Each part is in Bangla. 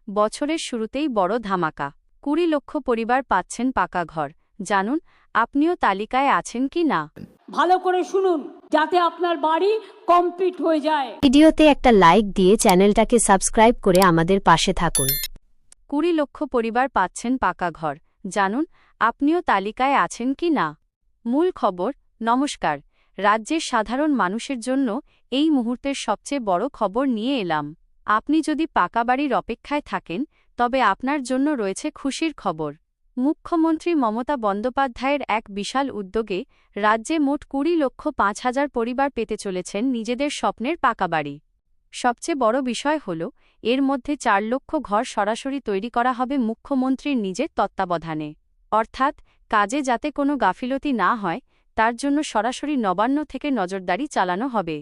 বছরের শুরুতেই বড় ধামাকা, ২০ লক্ষ পরিবার পাচ্ছেন পাকা ঘর। জানুন আপনিও তালিকায় আছেন কি না। ভালো করে শুনুন যাতে আপনার বাড়ি কমপ্লিট হয়ে যায়। ভিডিওতে একটা লাইক দিয়ে চ্যানেলটাকে সাবস্ক্রাইব করে আমাদের পাশে থাকুন। ২০ লক্ষ পরিবার পাচ্ছেন পাকা ঘর। জানুন আপনিও তালিকায় আছেন কি না। মূল খবর। নমস্কার, রাজ্যের সাধারণ মানুষের জন্য এই মুহূর্তের সবচেয়ে বড় খবর নিয়ে এলাম। আপনি যদি পাকা বাড়ির অপেক্ষায় থাকেন তবে আপনার জন্য রয়েছে খুশির খবর। মুখ্যমন্ত্রী মমতা বন্দ্যোপাধ্যায়ের এক বিশাল উদ্যোগে রাজ্যে মোট ২০,৫০,০০০ পরিবার পেতে চলেছেন নিজেদের স্বপ্নের পাকা বাড়ি। সবচেয়ে বড় বিষয় হল, এর মধ্যে ৪ লক্ষ ঘর সরাসরি তৈরি করা হবে মুখ্যমন্ত্রীর নিজের তত্ত্বাবধানে। অর্থাৎ কাজে যাতে কোনো গাফিলতি না হয় তার জন্য সরাসরি নবান্ন থেকে নজরদারি চালানো হবে।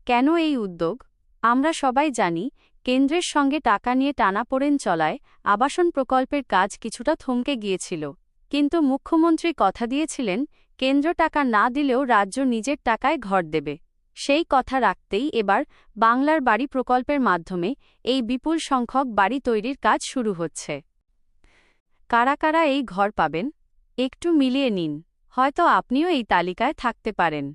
কেন এই উদ্যোগ? আমরা সবাই জানি, কেন্দ্রের সঙ্গে টাকা নিয়ে টানাপোড়েন চলায় আবাসন প্রকল্পের কাজ কিছুটা থমকে গিয়েছিল। কিন্তু মুখ্যমন্ত্রী কথা দিয়েছিলেন, কেন্দ্র টাকা না দিলেও রাজ্য নিজের টাকায় ঘর দেবে। সেই কথা রাখতেই এবার বাংলার বাড়ি প্রকল্পের মাধ্যমে এই বিপুল সংখ্যক বাড়ি তৈরির কাজ শুরু হচ্ছে। কারা কারা এই ঘর পাবেন একটু মিলিয়ে নিন, হয়তো আপনিও এই তালিকায় থাকতে পারেন।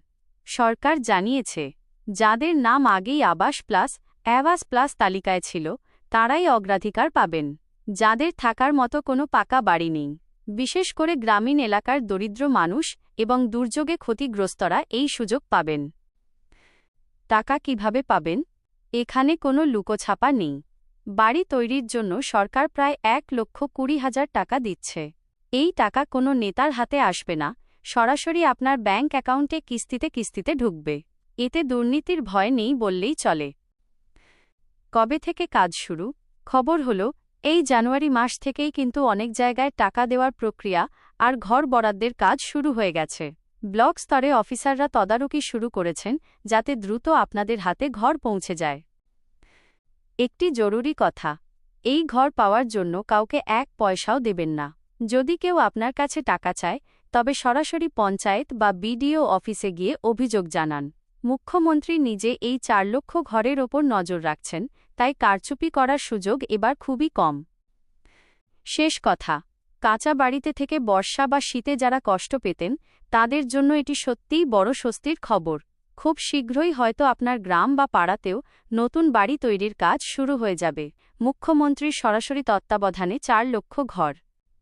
সরকার জানিয়েছে, যাদের নাম আগেই আবাস প্লাস অ্যাভাস প্লাস তালিকায় ছিল তারাই অগ্রাধিকার পাবেন। যাদের থাকার মতো কোনো পাকা বাড়ি নেই, বিশেষ করে গ্রামীণ এলাকার দরিদ্র মানুষ এবং দুর্যোগে ক্ষতিগ্রস্তরা এই সুযোগ পাবেন। টাকা কিভাবে পাবেন? এখানে কোনো লুকোছাপা নেই। বাড়ি তৈরির জন্য সরকার প্রায় ১,২০,০০০ টাকা দিচ্ছে। এই টাকা কোনো নেতার হাতে আসবে না, সরাসরি আপনার ব্যাংক অ্যাকাউন্টে কিস্তিতে কিস্তিতে ঢুকবে। এতে দুর্নীতির ভয় নেই বললেই চলে। কবে থেকে কাজ শুরু? খবর হল, এই জানুয়ারি মাস থেকেই কিন্তু অনেক জায়গায় টাকা দেওয়ার প্রক্রিয়া আর ঘর বরাদ্দের কাজ শুরু হয়ে গেছে। ব্লক স্তরে অফিসাররা তদারকি শুরু করেছেন যাতে দ্রুত আপনাদের হাতে ঘর পৌঁছে যায়। একটি জরুরি কথা, এই ঘর পাওয়ার জন্য কাউকে ১ পয়সাও দেবেন না। যদি কেউ আপনার কাছে টাকা চায় তবে সরাসরি পঞ্চায়েত বা বিডিও অফিসে গিয়ে অভিযোগ জানান। মুখ্যমন্ত্রী নিজে এই ৪ লক্ষ ঘরের ওপর নজর রাখছেন, তাই কারচুপি করার সুযোগ এবার খুবই কম। শেষ কথা, কাঁচা বাড়িতে থেকে বর্ষা বা শীতে যারা কষ্ট পেতেন তাদের জন্য এটি সত্যিই বড় স্বস্তির খবর। খুব শীঘ্রই হয়তো আপনার গ্রাম বা পাড়াতেও নতুন বাড়ি তৈরির কাজ শুরু হয়ে যাবে। মুখ্যমন্ত্রীর সরাসরি তত্ত্বাবধানে ৪ লক্ষ ঘর।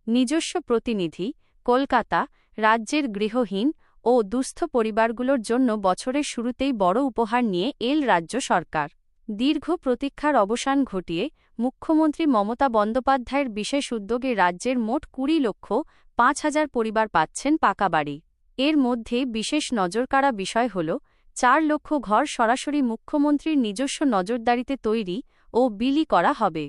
নিজস্ব প্রতিনিধি, কলকাতা। রাজ্যের গৃহহীন ও দুস্থ পরিবারগুলোর জন্য বছরের শুরুতেই বড় উপহার নিয়ে এল রাজ্য সরকার। দীর্ঘ প্রতীক্ষার অবসান ঘটিয়ে মুখ্যমন্ত্রী মমতা বন্দ্যোপাধ্যায়ের বিশেষ উদ্যোগে রাজ্যের মোট ২০,৫০,০০০ পরিবার পাচ্ছেন পাকা বাড়ি। এর মধ্যে বিশেষ নজরকাড়া বিষয় হল, ৪ লক্ষ ঘর সরাসরি মুখ্যমন্ত্রীর নিজস্ব নজরদারিতে তৈরি ও বিলি করা হবে।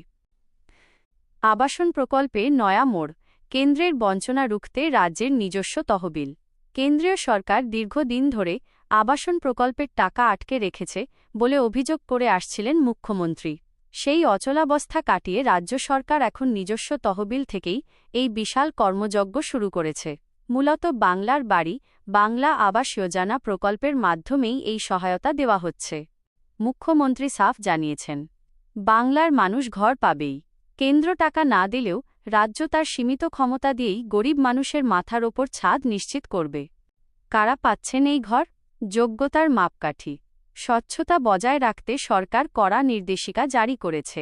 আবাসন প্রকল্পে নয়া মোড়। কেন্দ্রের বঞ্চনা রুখতে রাজ্যের নিজস্ব তহবিল। কেন্দ্রীয় সরকার দীর্ঘদিন ধরে আবাসন প্রকল্পের টাকা আটকে রেখেছে বলে অভিযোগ করে আসছিলেন মুখ্যমন্ত্রী। সেই অচলাবস্থা কাটিয়ে রাজ্য সরকার এখন নিজস্ব তহবিল থেকেই এই বিশাল কর্মযজ্ঞ শুরু করেছে। মূলত বাংলার বাড়ি, বাংলা আবাস যোজনা প্রকল্পের মাধ্যমেই এই সহায়তা দেওয়া হচ্ছে। মুখ্যমন্ত্রী সাফ জানিয়েছেন, বাংলার মানুষ ঘর পাবেই। কেন্দ্র টাকা না দিলেও রাজ্য তার সীমিত ক্ষমতা দিয়েই গরিব মানুষের মাথার ওপর ছাদ নিশ্চিত করবে। কারা পাচ্ছেন এই ঘর? যোগ্যতার মাপকাঠি। স্বচ্ছতা বজায় রাখতে সরকার কড়া নির্দেশিকা জারি করেছে।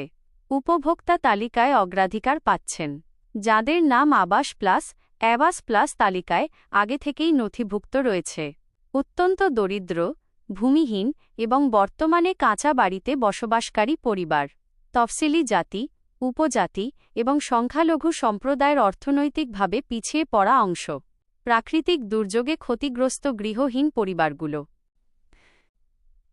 উপভোক্তা তালিকায় অগ্রাধিকার পাচ্ছেন যাদের নাম আবাস প্লাস অ্যাভাস প্লাস তালিকায় আগে থেকেই নথিভুক্ত রয়েছে। অত্যন্ত দরিদ্র, ভূমিহীন এবং বর্তমানে কাঁচা বাড়িতে বসবাসকারী পরিবার, তফসিলি জাতি, উপজাতি এবং সংখ্যালঘু সম্প্রদায়ের অর্থনৈতিকভাবে পিছিয়ে পড়া অংশ, প্রাকৃতিক দুর্যোগে ক্ষতিগ্রস্ত গৃহহীন পরিবারগুলো।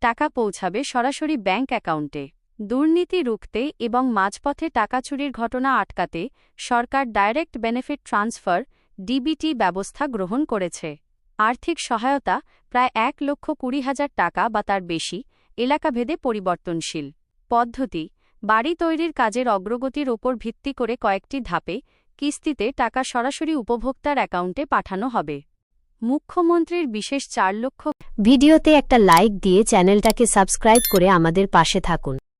টাকা পৌঁছাবে সরাসরি ব্যাংক অ্যাকাউন্টে। দুর্নীতি রুখতে এবং মাঝপথে টাকা চুরির ঘটনা আটকাতে সরকার ডাইরেক্ট বেনিফিট ট্রান্সফার ডিবিটি ব্যবস্থা গ্রহণ করেছে। আর্থিক সহায়তা প্রায় ১,২০,০০০ টাকা বা তার বেশি, এলাকাভেদে পরিবর্তনশীল। পদ্ধতি, বাড়ি তৈরির কাজের অগ্রগতির ওপর ভিত্তি করে কয়েকটি ধাপে কিস্তিতে টাকা সরাসরি উপভোক্তার অ্যাকাউন্টে পাঠানো হবে। মুখ্যমন্ত্রীর বিশেষ ৪ লক্ষ। ভিডিওতে একটা লাইক দিয়ে চ্যানেলটাকে সাবস্ক্রাইব করে আমাদের পাশে থাকুন।